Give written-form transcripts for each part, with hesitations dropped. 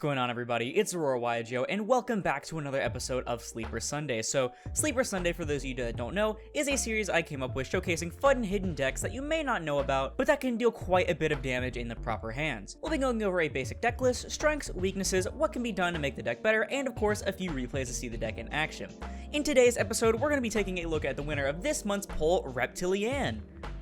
going on, everybody? It's Aurora Wyajo, and welcome back to another episode of Sleeper Sunday. So, Sleeper Sunday, for those of you that don't know, is a series I came up with showcasing fun and hidden decks that you may not know about, but that can deal quite a bit of damage in the proper hands. We'll be going over a basic deck list, strengths, weaknesses, what can be done to make the deck better, and of course, a few replays to see the deck in action. In today's episode, we're going to be taking a look at the winner of this month's poll, Reptilianne.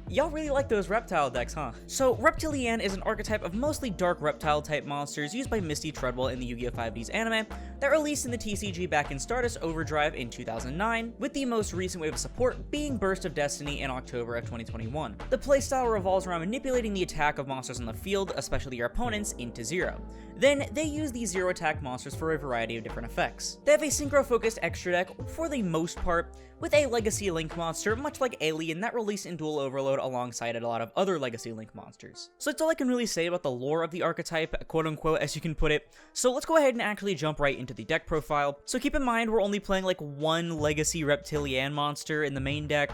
Y'all really like those reptile decks, huh? So, Reptilianne is an archetype of mostly dark reptile-type monsters used by Misty Treadwell in the Yu-Gi-Oh! 5D's anime that released in the TCG back in Stardust Overdrive in 2009, with the most recent wave of support being Burst of Destiny in October of 2021. The playstyle revolves around manipulating the attack of monsters on the field, especially your opponents, into zero. Then, they use these zero-attack monsters for a variety of different effects. They have a synchro-focused extra deck, for the most part, with a Legacy Link monster, much like Alien, that released in Duel Overload alongside a lot of other Legacy Link monsters. So that's all I can really say about the lore of the archetype, quote-unquote, as you can put it. So let's go ahead and actually jump right into the deck profile. So keep in mind, we're only playing like one Legacy Reptilianne monster in the main deck.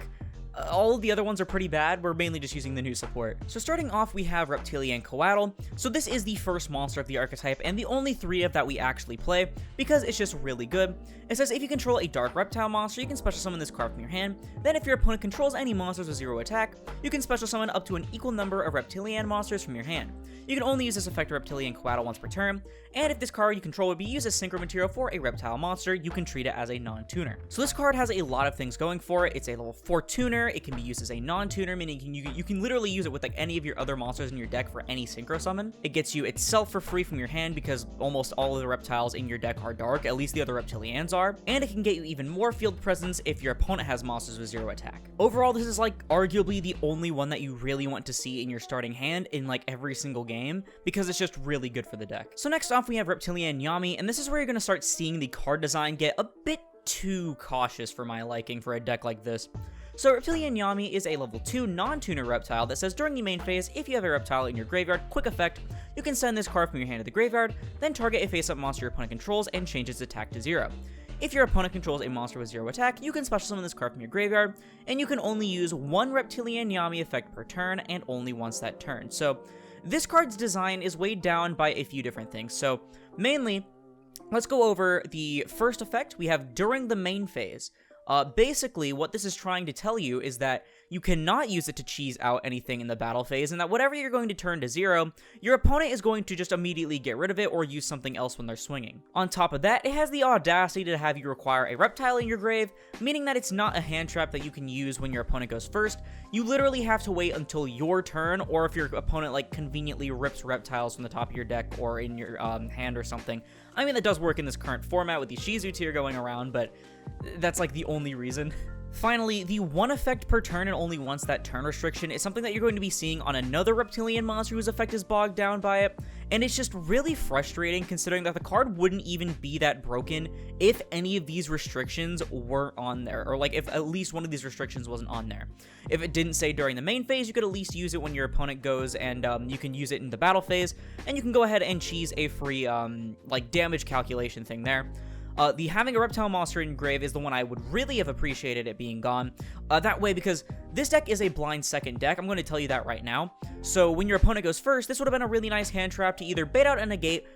All of the other ones are pretty bad, we're mainly just using the new support. So starting off, we have Reptilianne Coatl. So this is the first monster of the archetype, and the only three of that we actually play, because it's just really good. It says if you control a dark reptile monster, you can special summon this card from your hand. Then if your opponent controls any monsters with zero attack, you can special summon up to an equal number of Reptilianne monsters from your hand. You can only use this effect Reptilianne Coatl once per turn, and if this card you control would be used as synchro material for a reptile monster, you can treat it as a non-tuner. So this card has a lot of things going for it. It's a level 4 tuner, it can be used as a non-tuner, meaning you can literally use it with like any of your other monsters in your deck for any synchro summon. It gets you itself for free from your hand because almost all of the reptiles in your deck are dark, at least the other Reptiliannes are, and it can get you even more field presence if your opponent has monsters with zero attack. Overall, this is like arguably the only one that you really want to see in your starting hand in like every single game, because it's just really good for the deck. So next off, we have Reptilianne Yami, and this is where you're going to start seeing the card design get a bit too cautious for my liking for a deck like this. So Reptilianne Yami is a level 2 non-tuner reptile that says during the main phase, if you have a reptile in your graveyard, quick effect, you can send this card from your hand to the graveyard, then target a face-up monster your opponent controls and change its attack to 0. If your opponent controls a monster with 0 attack, you can special summon this card from your graveyard, and you can only use one Reptilianne Yami effect per turn, and only once that turn. So this card's design is weighed down by a few different things. So mainly, let's go over the first effect we have during the main phase. Basically, what this is trying to tell you is that you cannot use it to cheese out anything in the battle phase, and that whatever you're going to turn to 0, your opponent is going to just immediately get rid of it or use something else when they're swinging. On top of that, it has the audacity to have you require a reptile in your grave, meaning that it's not a hand trap that you can use when your opponent goes first. You literally have to wait until your turn, or if your opponent like conveniently rips reptiles from the top of your deck or in your hand or something. I mean, that does work in this current format with the Shizu tier going around, but that's like the only reason. Finally, the one effect per turn and only once that turn restriction is something that you're going to be seeing on another Reptilianne monster whose effect is bogged down by it, and it's just really frustrating considering that the card wouldn't even be that broken if any of these restrictions weren't on there, or like if at least one of these restrictions wasn't on there. If it didn't say during the main phase, you could at least use it when your opponent goes, and you can use it in the battle phase, and you can go ahead and cheese a free like damage calculation thing there. The having a reptile monster in grave is the one I would really have appreciated it being gone. That way, because this deck is a blind second deck, I'm going to tell you that right now. So when your opponent goes first, this would have been a really nice hand trap to either bait out and negate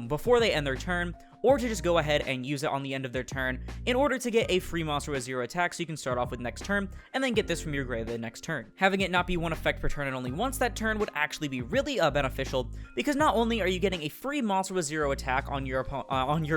before they end their turn, or to just go ahead and use it on the end of their turn in order to get a free monster with 0 attack, so you can start off with next turn, and then get this from your grave the next turn. Having it not be one effect per turn and only once that turn would actually be really beneficial, because not only are you getting a free monster with 0 attack on your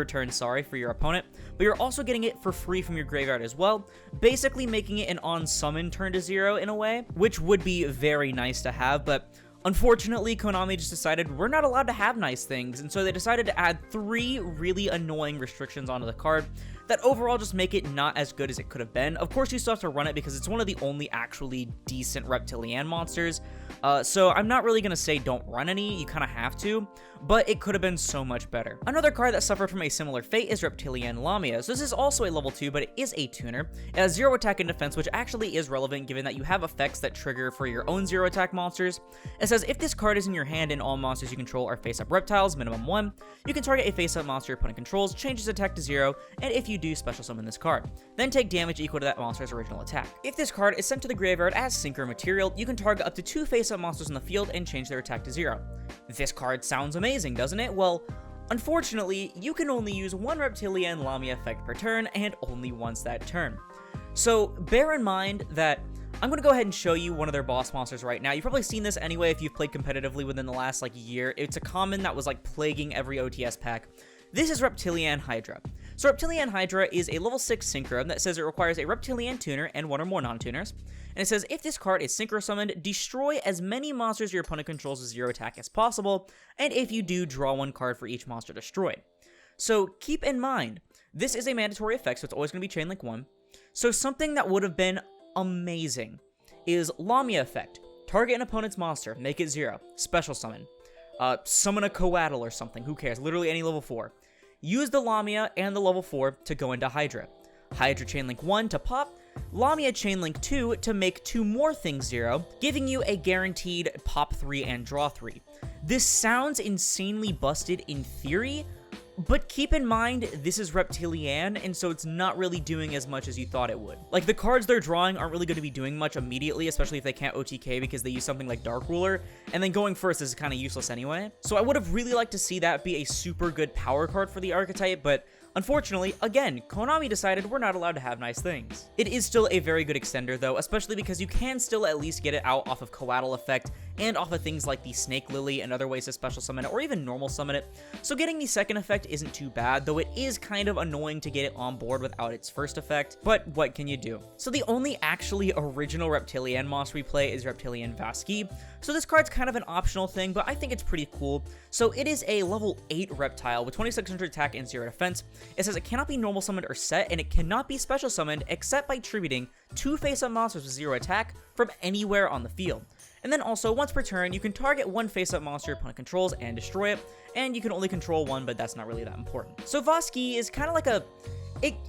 turn, for your opponent, but you're also getting it for free from your graveyard as well, basically making it an on-summon turn to 0 in a way, which would be very nice to have, but unfortunately, Konami just decided we're not allowed to have nice things, and so they decided to add 3 really annoying restrictions onto the card that overall just make it not as good as it could have been. Of course, you still have to run it because it's one of the only actually decent Reptilianne monsters, so I'm not really going to say don't run any, you kind of have to, but it could have been so much better. Another card that suffered from a similar fate is Reptilianne Lamia. So this is also a level 2, but it is a tuner. It has 0 attack and defense, which actually is relevant given that you have effects that trigger for your own 0 attack monsters. It says if this card is in your hand and all monsters you control are face-up reptiles, minimum 1, you can target a face-up monster your opponent controls, change its attack to 0, and if you do, special summon this card. Then take damage equal to that monster's original attack. If this card is sent to the graveyard as synchro material, you can target up to 2 face-up monsters in the field and change their attack to 0. This card sounds amazing, doesn't it? Well, Unfortunately, you can only use one Reptilianne Lamia effect per turn, and only once that turn. So bear in mind that I'm going to go ahead and show you one of their boss monsters right now. You've probably seen this anyway if you've played competitively within the last year. It's a common that was plaguing every OTS pack. This is Reptilianne Hydra. So Reptilianne Hydra is a level 6 synchro that says it requires a Reptilianne tuner and one or more non-tuners. And it says if this card is synchro summoned, destroy as many monsters your opponent controls with 0 attack as possible, and if you do, draw 1 card for each monster destroyed. So keep in mind, this is a mandatory effect, so it's always going to be Chain Link 1. So something that would have been amazing is Lamia effect. Target an opponent's monster, make it 0, special summon. Summon a Coatl or something, who cares, literally any level 4. Use the Lamia and the level 4 to go into Hydra. Hydra Chainlink 1 to pop, Lamia Chainlink 2 to make 2 more things 0, giving you a guaranteed pop 3 and draw 3. This sounds insanely busted in theory, but keep in mind, this is Reptilianne, and so it's not really doing as much as you thought it would. The cards they're drawing aren't really going to be doing much immediately, especially if they can't OTK because they use something like Dark Ruler, and then going first is kind of useless anyway. So I would have really liked to see that be a super good power card for the archetype, but unfortunately, again, Konami decided we're not allowed to have nice things. It is still a very good extender though, especially because you can still at least get it out off of Coatl effect and off of things like the Snake Lily and other ways to special summon it or even normal summon it. So getting the second effect isn't too bad, though it is kind of annoying to get it on board without its first effect, but what can you do? So the only actually original Reptilianne monster we play is Reptilianne Vasquille. So this card's kind of an optional thing, but I think it's pretty cool. So it is a level 8 reptile with 2600 attack and 0 defense. It says it cannot be normal summoned or set, and it cannot be special summoned except by tributing 2 face-up monsters with 0 attack from anywhere on the field. And then also, once per turn, you can target 1 face-up monster your opponent controls and destroy it, and you can only control 1, but that's not really that important. So Vasquille is kind of like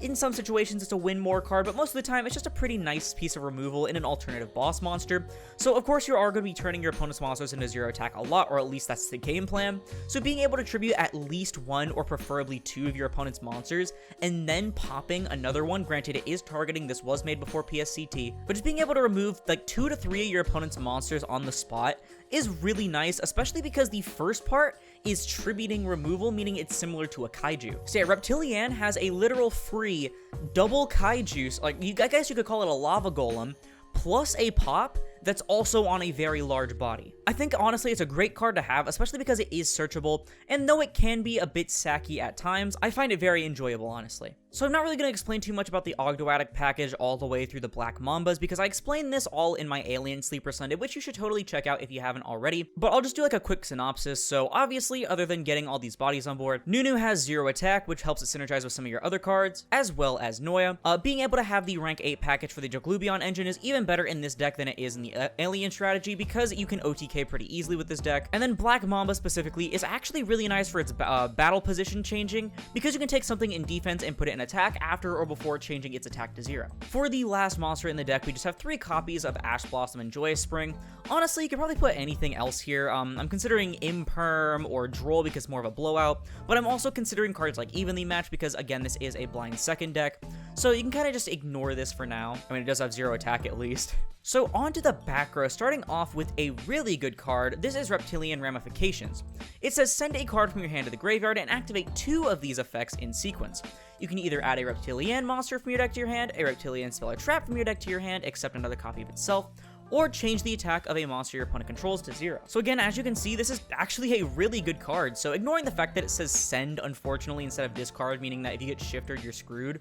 in some situations, it's a win more card, but most of the time, it's just a pretty nice piece of removal in an alternative boss monster. So, of course, you are going to be turning your opponent's monsters into 0 attack a lot, or at least that's the game plan. So, being able to tribute at least 1 or preferably 2 of your opponent's monsters, and then popping another one, granted it is targeting, this was made before PSCT, but just being able to remove 2 to 3 of your opponent's monsters on the spot is really nice, especially because the first part is tributing removal, meaning it's similar to a kaiju. So yeah, Reptilianne has a literal free double kaiju, I guess you could call it a lava golem, plus a pop that's also on a very large body. I think honestly it's a great card to have, especially because it is searchable, and though it can be a bit sacky at times, I find it very enjoyable, honestly. So I'm not really going to explain too much about the Ogdoadic package all the way through the Black Mambas, because I explained this all in my Alien Sleeper Sunday, which you should totally check out if you haven't already, but I'll just do a quick synopsis. So obviously, other than getting all these bodies on board, Nunu has 0 attack, which helps it synergize with some of your other cards, as well as Noya. Being able to have the rank 8 package for the Joglubion engine is even better in this deck than it is in the Alien strategy, because you can OTK pretty easily with this deck. And then Black Mamba specifically is actually really nice for its battle position changing, because you can take something in defense and put it in attack after or before changing its attack to 0. For the last monster in the deck, we just have 3 copies of Ash Blossom and Joyous Spring. Honestly, you could probably put anything else here. I'm considering Imperm or Droll because more of a blowout, but I'm also considering cards like Evenly Matched because, again, this is a blind second deck, so you can kind of just ignore this for now. I mean, it does have 0 attack at least. So on to the back row, starting off with a really good card. This is Reptilianne Ramifications. It says send a card from your hand to the graveyard and activate 2 of these effects in sequence. You can either add a Reptilianne monster from your deck to your hand, a Reptilianne spell or trap from your deck to your hand, except another copy of itself, or change the attack of a monster your opponent controls to 0. So again, as you can see, this is actually a really good card. So ignoring the fact that it says send, unfortunately, instead of discard, meaning that if you get shifted, you're screwed.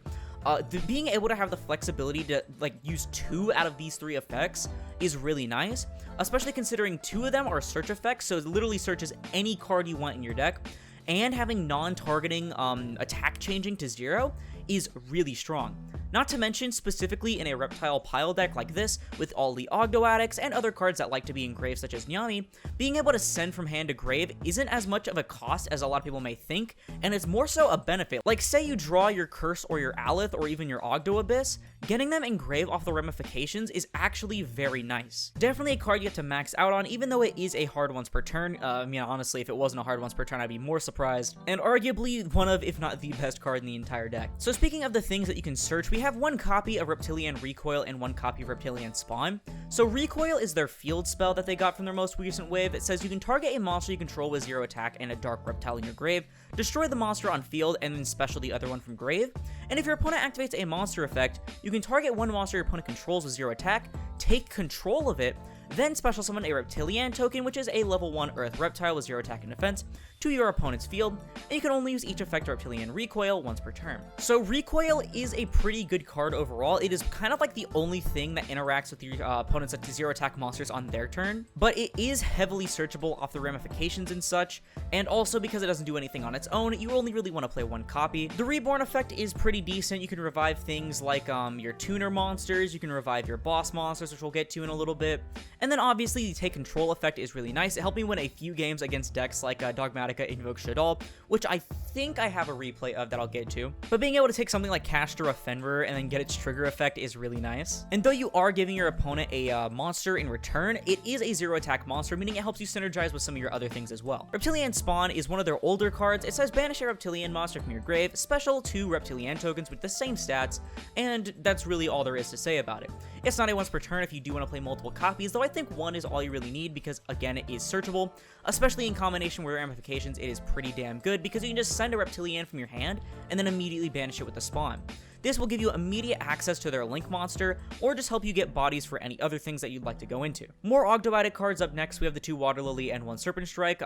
Being able to have the flexibility to use 2 out of these 3 effects is really nice, especially considering 2 of them are search effects, so it literally searches any card you want in your deck, and having non-targeting attack changing to 0 is really strong. Not to mention, specifically in a reptile pile deck like this, with all the Ogdoadics and other cards that like to be engraved such as Nyami, being able to send from hand to grave isn't as much of a cost as a lot of people may think, and it's more so a benefit. Like, say you draw your Curse or your Aleth or even your Ogdo Abyss, getting them engraved off the Ramifications is actually very nice. Definitely a card you have to max out on, even though it is a hard once per turn. I mean, honestly, if it wasn't a hard once per turn, I'd be more surprised, and arguably one of, if not the best card in the entire deck. So speaking of the things that you can search, we have one copy of Reptilianne Recoil and one copy of Reptilianne Spawn. So Recoil is their field spell that they got from their most recent wave. It says you can target a monster you control with 0 attack and a dark reptile in your grave, destroy the monster on field, and then special the other one from grave. And if your opponent activates a monster effect, you can target one monster your opponent controls with 0 attack, take control of it, then special summon a Reptilianne token, which is a level 1 Earth Reptile with 0 attack and defense, to your opponent's field, and you can only use each effect of Reptilianne Recoil once per turn. So Recoil is a pretty good card overall. It is kind of like the only thing that interacts with your opponent's 0 attack monsters on their turn, but it is heavily searchable off the ramifications and such, and also because it doesn't do anything on its own, you only really want to play one copy. The Reborn effect is pretty decent. You can revive things like your tuner monsters, you can revive your boss monsters, which we'll get to in a little bit. And then obviously the take control effect is really nice. It helped me win a few games against decks like Dogmatica Invoke Shaddoll, which I think I have a replay of that I'll get to. But being able to take something like Castor Fenrir and then get its trigger effect is really nice. And though you are giving your opponent a monster in return, it is a 0 attack monster, meaning it helps you synergize with some of your other things as well. Reptilianne Spawn is one of their older cards. It says banish a Reptilianne monster from your grave, special 2 Reptilianne tokens with the same stats, and that's really all there is to say about it. It's not a once per turn if you do want to play multiple copies, though I think one is all you really need because, again, it is searchable, especially in combination with ramifications. It is pretty damn good because you can just send a Reptilianne from your hand and then immediately banish it with the Spawn. This will give you immediate access to their Link monster, or just help you get bodies for any other things that you'd like to go into. More Ogdoadic cards up next. We have the 2 Water Lily and 1 Serpent Strike,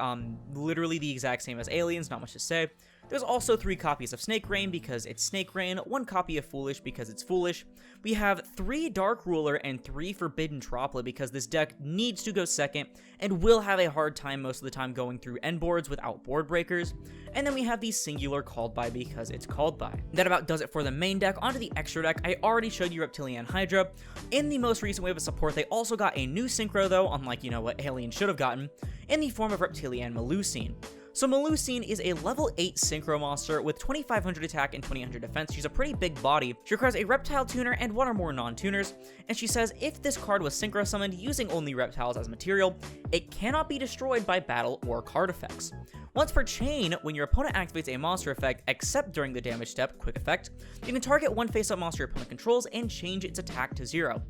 literally the exact same as Aliens, not much to say. There's also 3 copies of Snake Rain because it's Snake Rain, 1 copy of Foolish because it's Foolish. We have 3 Dark Ruler and 3 Forbidden Tropla because this deck needs to go second and will have a hard time most of the time going through end boards without board breakers. And then we have the Singular Called By because it's Called By. That about does it for the main deck. Onto the extra deck. I already showed you Reptilianne Hydra. In the most recent wave of support, they also got a new synchro though, unlike, what Alien should have gotten, in the form of Reptilianne Melusine. So Melusine is a level 8 synchro monster with 2500 attack and 2800 defense. She's a pretty big body. She requires a reptile tuner and 1 or more non-tuners, and she says if this card was synchro summoned using only reptiles as material, it cannot be destroyed by battle or card effects. Once per chain, when your opponent activates a monster effect, except during the damage step, quick effect, you can target one face-up monster your opponent controls and change its attack to 0.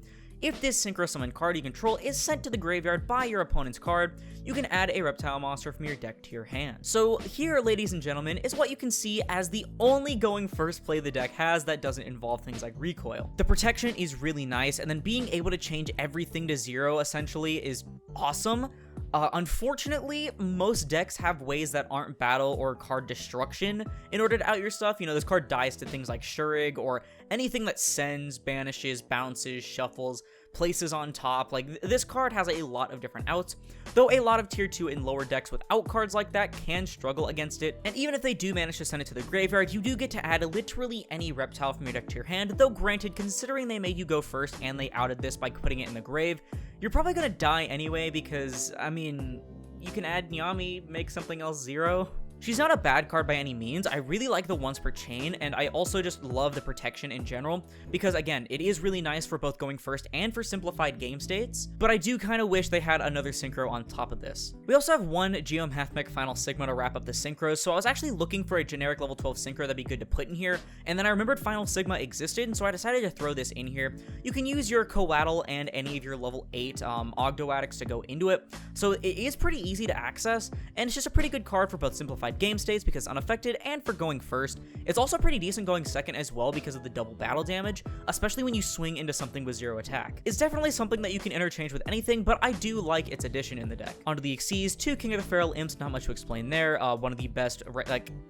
If this synchro summon card you control is sent to the graveyard by your opponent's card, you can add a reptile monster from your deck to your hand. So here, ladies and gentlemen, is what you can see as the only going first play the deck has that doesn't involve things like recoil. The protection is really nice, and then being able to change everything to 0 essentially is awesome. Unfortunately, most decks have ways that aren't battle or card destruction in order to out your stuff. This card dies to things like Shurig or anything that sends, banishes, bounces, shuffles, places on top. Like, this card has a lot of different outs, though a lot of tier 2 and lower decks without cards like that can struggle against it. And even if they do manage to send it to the graveyard, you do get to add literally any reptile from your deck to your hand, though granted, considering they made you go first and they outed this by putting it in the grave, you're probably gonna die anyway because, you can add Nyami, make something else 0. She's not a bad card by any means. I really like the once per chain, and I also just love the protection in general, because again, it is really nice for both going first and for simplified game states, but I do kind of wish they had another synchro on top of this. We also have 1 Geomathmech Final Sigma to wrap up the synchros, so I was actually looking for a generic level 12 synchro that'd be good to put in here, and then I remembered Final Sigma existed, and so I decided to throw this in here. You can use your Coatl and any of your level 8 Ogdoadics to go into it, so it is pretty easy to access, and it's just a pretty good card for both simplified game states because it's unaffected and for going first. It's also pretty decent going second as well because of the double battle damage, especially when you swing into something with 0 attack. It's definitely something that you can interchange with anything, but I do like its addition in the deck. Onto the Xyz, 2 King of the Feral Imps, not much to explain there. One of the best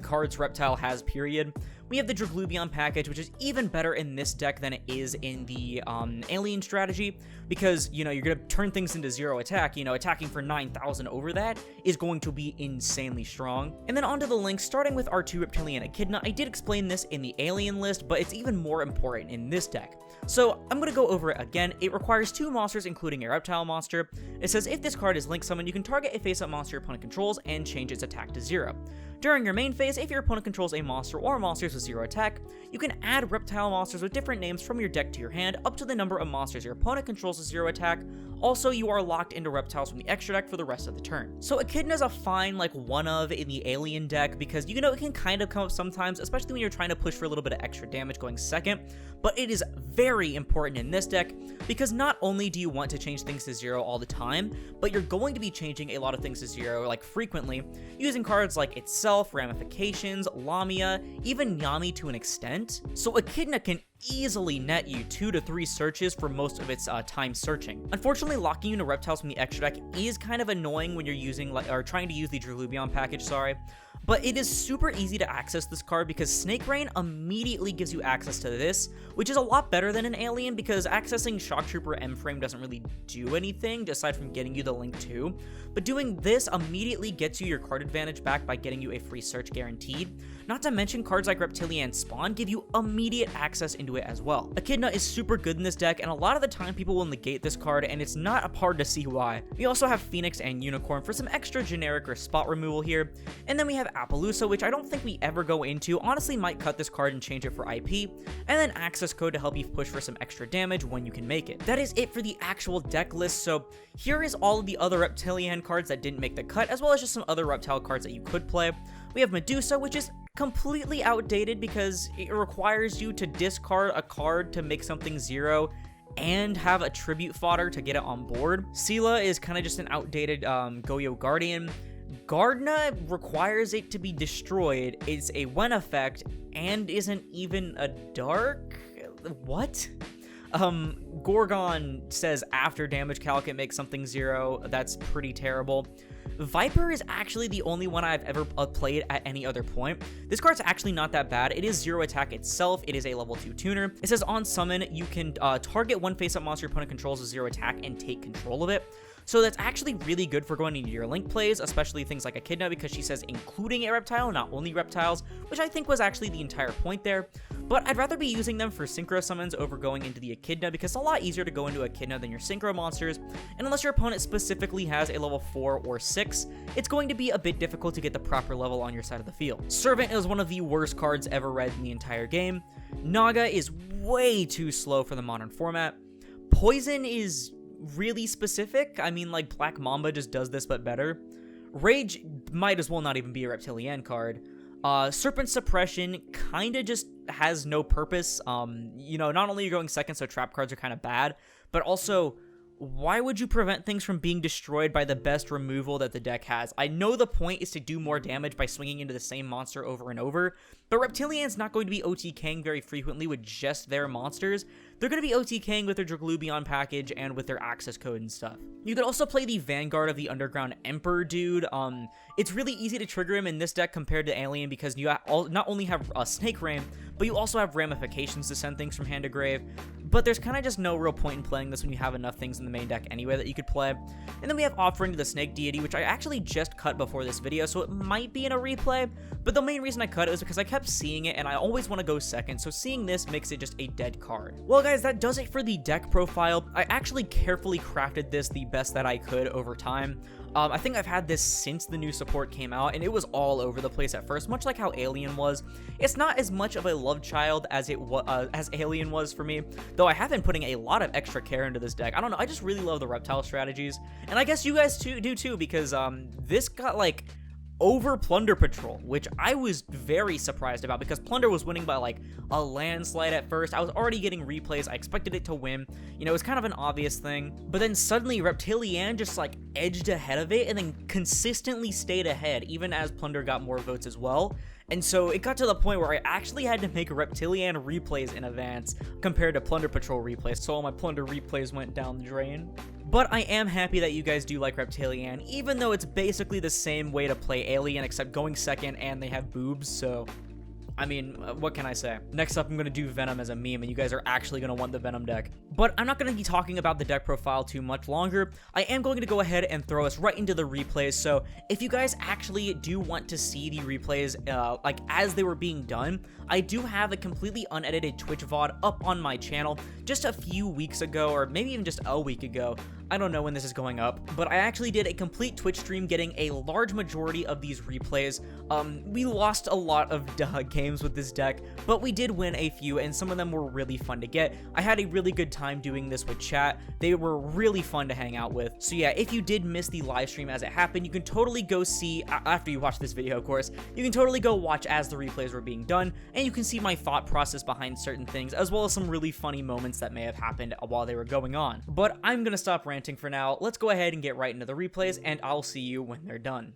cards Reptile has, period. We have the Draglubion package, which is even better in this deck than it is in the Alien strategy, because, you're going to turn things into 0 attack. Attacking for 9,000 over that is going to be insanely strong. And then onto the links, starting with our 2 Reptilianne Echidna. I did explain this in the Alien list, but it's even more important in this deck. So I'm going to go over it again. It requires 2 monsters, including a reptile monster. It says if this card is link summoned, you can target a face-up monster your opponent controls and change its attack to 0. During your main phase, if your opponent controls a monster or monsters with 0 attack, you can add reptile monsters with different names from your deck to your hand up to the number of monsters your opponent controls with 0 attack, Also, you are locked into reptiles from the extra deck for the rest of the turn. So Echidna's a fine like one of in the alien deck because you know it can kind of come up sometimes, especially when you're trying to push for a little bit of extra damage going second, but it is very important in this deck because not only do you want to change things to 0 all the time, but you're going to be changing a lot of things to 0 like frequently using cards like Itself, Ramifications, Lamia, even Yami to an extent. So Echidna can easily net you 2 to 3 searches for most of its time searching. Unfortunately, locking you into reptiles from the extra deck is kind of annoying when you're using or trying to use the Drulubion package, but it is super easy to access this card because Snake Rain immediately gives you access to this, which is a lot better than an alien because accessing Shock Trooper M-Frame doesn't really do anything aside from getting you the link too, but doing this immediately gets you your card advantage back by getting you a free search guaranteed. Not to mention cards like Reptilianne Spawn give you immediate access into it as well. Echidna is super good in this deck, and a lot of the time people will negate this card, and it's not hard to see why. We also have Phoenix and Unicorn for some extra generic or spot removal here, and then we have Appaloosa, which I don't think we ever go into. Honestly, might cut this card and change it for IP, and then access code to help you push for some extra damage when you can make it. That is it for the actual deck list, so here is all of the other Reptilianne cards that didn't make the cut, as well as just some other reptile cards that you could play. We have Medusa, which is completely outdated because it requires you to discard a card to make something 0 and have a tribute fodder to get it on board. Sela is kind of just an outdated Goyo Guardian. Gardna requires it to be destroyed. It's a when effect and isn't even a dark? What? Gorgon says after damage calc it makes something 0. That's pretty terrible. Viper is actually the only one I've ever played at any other point. This card's actually not that bad. It is 0 attack itself. It is a level 2 tuner. It says on summon, you can target one face-up monster your opponent controls with 0 attack and take control of it. So that's actually really good for going into your link plays, especially things like Echidna, because she says including a reptile, not only reptiles, which I think was actually the entire point there. But I'd rather be using them for synchro summons over going into the Echidna, because it's a lot easier to go into Echidna than your synchro monsters, and unless your opponent specifically has a level 4 or 6, it's going to be a bit difficult to get the proper level on your side of the field. Servant is one of the worst cards ever read in the entire game. Naga is way too slow for the modern format. Poison is really specific. I mean, like, Black Mamba just does this but better. Rage might as well not even be a Reptilianne card. Serpent Suppression kinda just has no purpose. You know, not only are you going second, so trap cards are kind of bad, but also, why would you prevent things from being destroyed by the best removal that the deck has? I know the point is to do more damage by swinging into the same monster over and over, but Reptilianne's not going to be OTKing very frequently with just their monsters. They're going to be OTKing with their Draglubion package and with their access code and stuff. You could also play the Vanguard of the Underground Emperor dude. It's really easy to trigger him in this deck compared to Alien because you not only have Snake Rain, but you also have Ramifications to send things from hand to grave. But there's kind of just no real point in playing this when you have enough things in the main deck anyway that you could play. And then we have Offering to the Snake Deity, which I actually just cut before this video, so it might be in a replay. But the main reason I cut it was because I kept seeing it, and I always want to go second, so seeing this makes it just a dead card. Well, guys, that does it for the deck profile. I actually carefully crafted this the best that I could over time. I think I've had this since the new support came out, and it was all over the place at first, much like how Alien was. It's not as much of a love child as as Alien was for me, though I have been putting a lot of extra care into this deck. I don't know, I just really love the reptile strategies, and I guess you guys do too, because this got like over Plunder Patrol, which I was very surprised about because Plunder was winning by like a landslide at first. I was already getting replays. I expected it to win. You know, it was kind of an obvious thing. But then suddenly Reptilianne just like edged ahead of it and then consistently stayed ahead, even as Plunder got more votes as well. And so it got to the point where I actually had to make Reptilianne replays in advance compared to Plunder Patrol replays. So all my Plunder replays went down the drain. But I am happy that you guys do like Reptilianne, even though it's basically the same way to play Alien, except going second and they have boobs, so I mean, what can I say? Next up, I'm going to do Venom as a meme, and you guys are actually going to want the Venom deck. But I'm not going to be talking about the deck profile too much longer. I am going to go ahead and throw us right into the replays, so if you guys actually do want to see the replays, like, as they were being done, I do have a completely unedited Twitch VOD up on my channel just a few weeks ago, or maybe even just a week ago, I don't know when this is going up, but I actually did a complete Twitch stream getting a large majority of these replays. We lost a lot of games with this deck, but we did win a few, and some of them were really fun to get. I had a really good time doing this with chat. They were really fun to hang out with. So yeah, if you did miss the live stream as it happened, you can totally go see, after you watch this video, of course, you can totally go watch as the replays were being done, and you can see my thought process behind certain things, as well as some really funny moments that may have happened while they were going on. But I'm gonna stop ranting for now. Let's go ahead and get right into the replays, and I'll see you when they're done.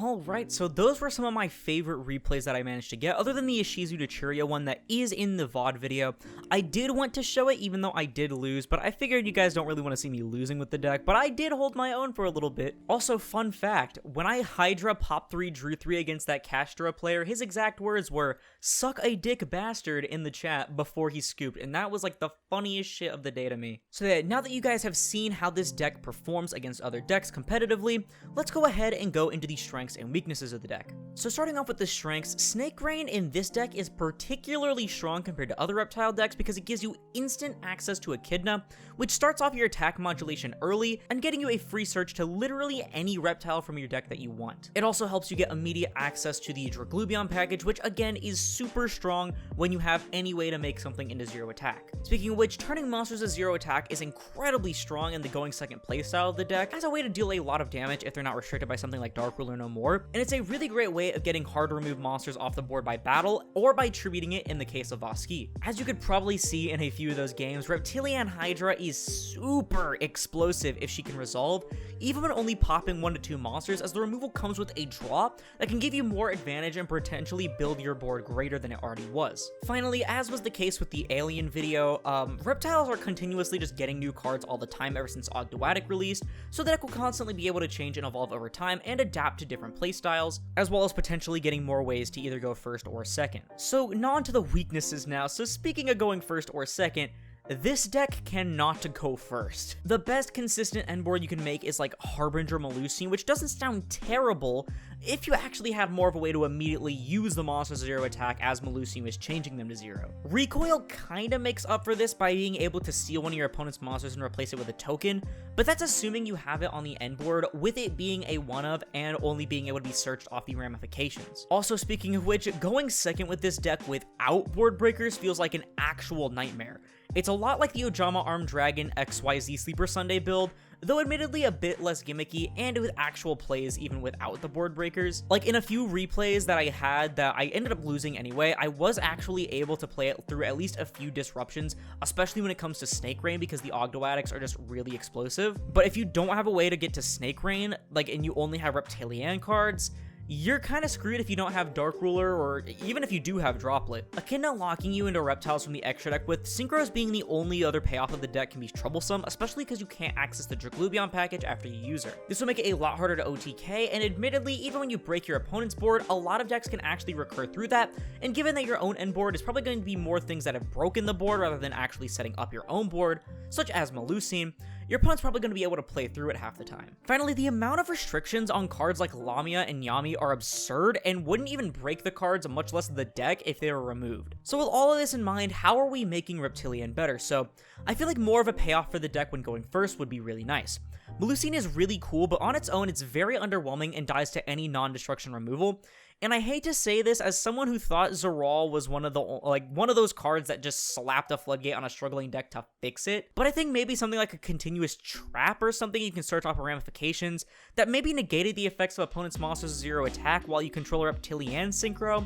Alright, so those were some of my favorite replays that I managed to get, other than the Ishizu to Churia one that is in the VOD video. I did want to show it, even though I did lose, but I figured you guys don't really want to see me losing with the deck, but I did hold my own for a little bit. Also, fun fact, when I Hydra pop 3 drew 3 against that Castra player, his exact words were, "Suck a dick bastard," in the chat before he scooped, and that was like the funniest shit of the day to me. So yeah, now that you guys have seen how this deck performs against other decks competitively, let's go ahead and go into the strengths and weaknesses of the deck. So starting off with the strengths, Snake Rain in this deck is particularly strong compared to other Reptile decks because it gives you instant access to Echidna, which starts off your attack modulation early and getting you a free search to literally any Reptile from your deck that you want. It also helps you get immediate access to the Draglubion package, which again is super strong when you have any way to make something into 0 attack. Speaking of which, turning monsters to 0 attack is incredibly strong in the going second playstyle of the deck as a way to deal a lot of damage if they're not restricted by something like Dark Ruler no more, and it's a really great way of getting hard to remove monsters off the board by battle or by tributing it in the case of Voski. As you could probably see in a few of those games, Reptilianne Hydra is super explosive if she can resolve, even when only popping 1 to 2 monsters, as the removal comes with a draw that can give you more advantage and potentially build your board greater than it already was. Finally, as was the case with the Alien video, Reptiles are continuously just getting new cards all the time ever since Ogdoadic released, so the deck will constantly be able to change and evolve over time and adapt to different playstyles, as well as potentially getting more ways to either go first or second. So now on to the weaknesses now. So speaking of going first or second, this deck cannot go first. The best consistent end board you can make is like Harbinger Melusine, which doesn't sound terrible if you actually have more of a way to immediately use the monster's 0 attack as Melusine is changing them to 0. Recoil kinda makes up for this by being able to steal one of your opponent's monsters and replace it with a token, but that's assuming you have it on the end board, with it being a one of and only being able to be searched off the ramifications. Also, speaking of which, going second with this deck without board breakers feels like an actual nightmare. It's a lot like the Ojama Armed Dragon XYZ Sleeper Sunday build, though admittedly a bit less gimmicky and with actual plays even without the board breakers. Like in a few replays that I had that I ended up losing anyway, I was actually able to play it through at least a few disruptions, especially when it comes to Snake Rain, because the Ogdoadics are just really explosive. But if you don't have a way to get to Snake Rain, and you only have Reptilianne cards, you're kind of screwed if you don't have Dark Ruler, or even if you do have Droplet. Echidna locking you into Reptiles from the extra deck, with Synchros being the only other payoff of the deck, can be troublesome, especially because you can't access the Draglubion package after you use her. This will make it a lot harder to OTK, and admittedly, even when you break your opponent's board, a lot of decks can actually recur through that, and given that your own end board is probably going to be more things that have broken the board rather than actually setting up your own board, such as Melusine, your opponent's probably going to be able to play through it half the time. Finally, the amount of restrictions on cards like Lamia and Yami are absurd and wouldn't even break the cards, much less the deck, if they were removed. So with all of this in mind, how are we making Reptilianne better? So I feel like more of a payoff for the deck when going first would be really nice. Melusine is really cool, but on its own, it's very underwhelming and dies to any non-destruction removal. And I hate to say this as someone who thought Zeral was one of those cards that just slapped a floodgate on a struggling deck to fix it, but I think maybe something like a continuous trap or something you can search off of ramifications that maybe negated the effects of opponent's monster's 0 attack while you control a Reptilianne synchro.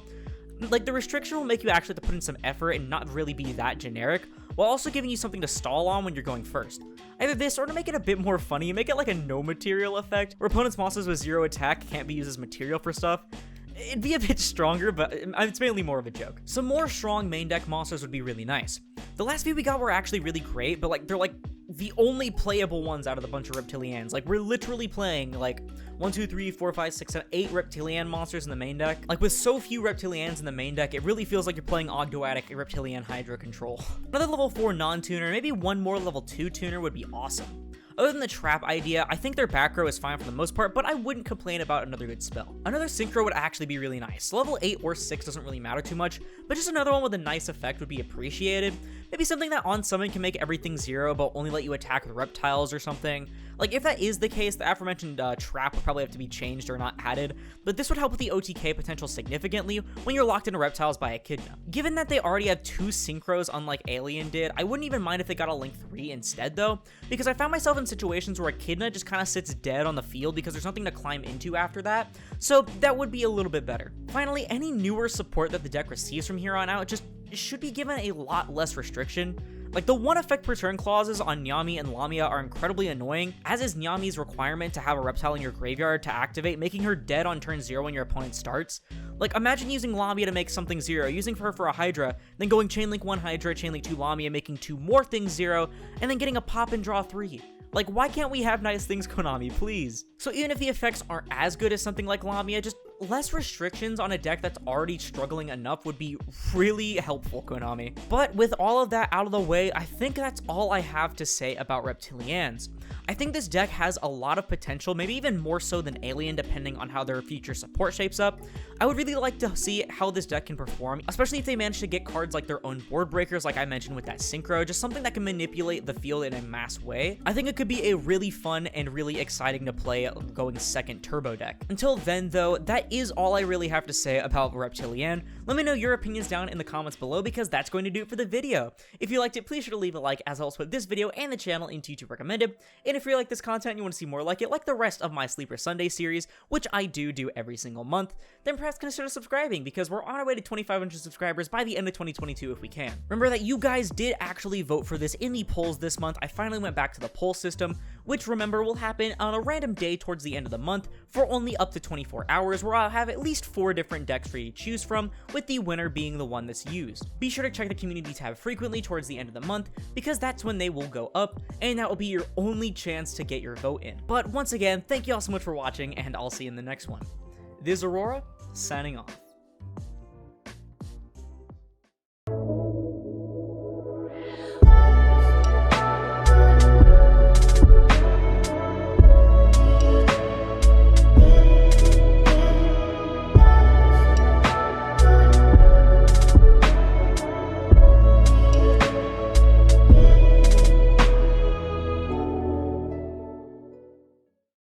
Like, the restriction will make you actually have to put in some effort and not really be that generic, while also giving you something to stall on when you're going first. Either this, or to make it a bit more funny, make it like a no material effect, where opponent's monsters with 0 attack can't be used as material for stuff. It'd be a bit stronger, but it's mainly more of a joke. Some more strong main deck monsters would be really nice. The last few we got were actually really great, but they're the only playable ones out of the bunch of Reptiliannes. We're literally playing 1, 2, 3, 4, 5, 6, 7, 8 Reptilianne monsters in the main deck. With so few Reptiliannes in the main deck, it really feels like you're playing Ogdoadic Reptilianne Hydra control. Another level 4 non-tuner, maybe one more level 2 tuner would be awesome. Other than the trap idea, I think their back row is fine for the most part, but I wouldn't complain about another good spell. Another synchro would actually be really nice. Level 8 or 6 doesn't really matter too much, but just another one with a nice effect would be appreciated. Maybe something that on summon can make everything 0, but only let you attack with reptiles or something. If that is the case, the aforementioned trap would probably have to be changed or not added, but this would help with the OTK potential significantly when you're locked into reptiles by Echidna. Given that they already have 2 synchros unlike Alien did, I wouldn't even mind if they got a Link 3 instead though, because I found myself in situations where Echidna just kind of sits dead on the field because there's nothing to climb into after that, so that would be a little bit better. Finally, any newer support that the deck receives from here on out just should be given a lot less restriction. Like, the one effect per turn clauses on Nyami and Lamia are incredibly annoying, as is Nyami's requirement to have a reptile in your graveyard to activate, making her dead on turn 0 when your opponent starts. Like, imagine using Lamia to make something 0, using her for a Hydra, then going Chainlink 1 Hydra, Chainlink 2 Lamia, making 2 more things 0, and then getting a pop and draw 3. Like, why can't we have nice things, Konami, please? So even if the effects aren't as good as something like Lamia, just less restrictions on a deck that's already struggling enough would be really helpful, Konami. But with all of that out of the way, I think that's all I have to say about Reptiliannes. I think this deck has a lot of potential, maybe even more so than Alien, depending on how their future support shapes up. I would really like to see how this deck can perform, especially if they manage to get cards like their own board breakers, like I mentioned with that Synchro, just something that can manipulate the field in a mass way. I think it could be a really fun and really exciting to play going second turbo deck. Until then though, that is all I really have to say about Reptilianne. Let me know your opinions down in the comments below, because that's going to do it for the video. If you liked it, please sure to leave a like, as it helps put this video and the channel into YouTube recommended. And if you like this content and you want to see more like it, like the rest of my Sleeper Sunday series, which I do every single month, then perhaps consider subscribing, because we're on our way to 2,500 subscribers by the end of 2022 if we can. Remember that you guys did actually vote for this in the polls this month. I finally went back to the poll system, which remember will happen on a random day towards the end of the month for only up to 24 hours, where I'll have at least 4 different decks for you to choose from, with the winner being the one that's used. Be sure to check the community tab frequently towards the end of the month, because that's when they will go up, and that will be your only chance to get your vote in. But once again, thank you all so much for watching, and I'll see you in the next one. This is Aurora, signing off.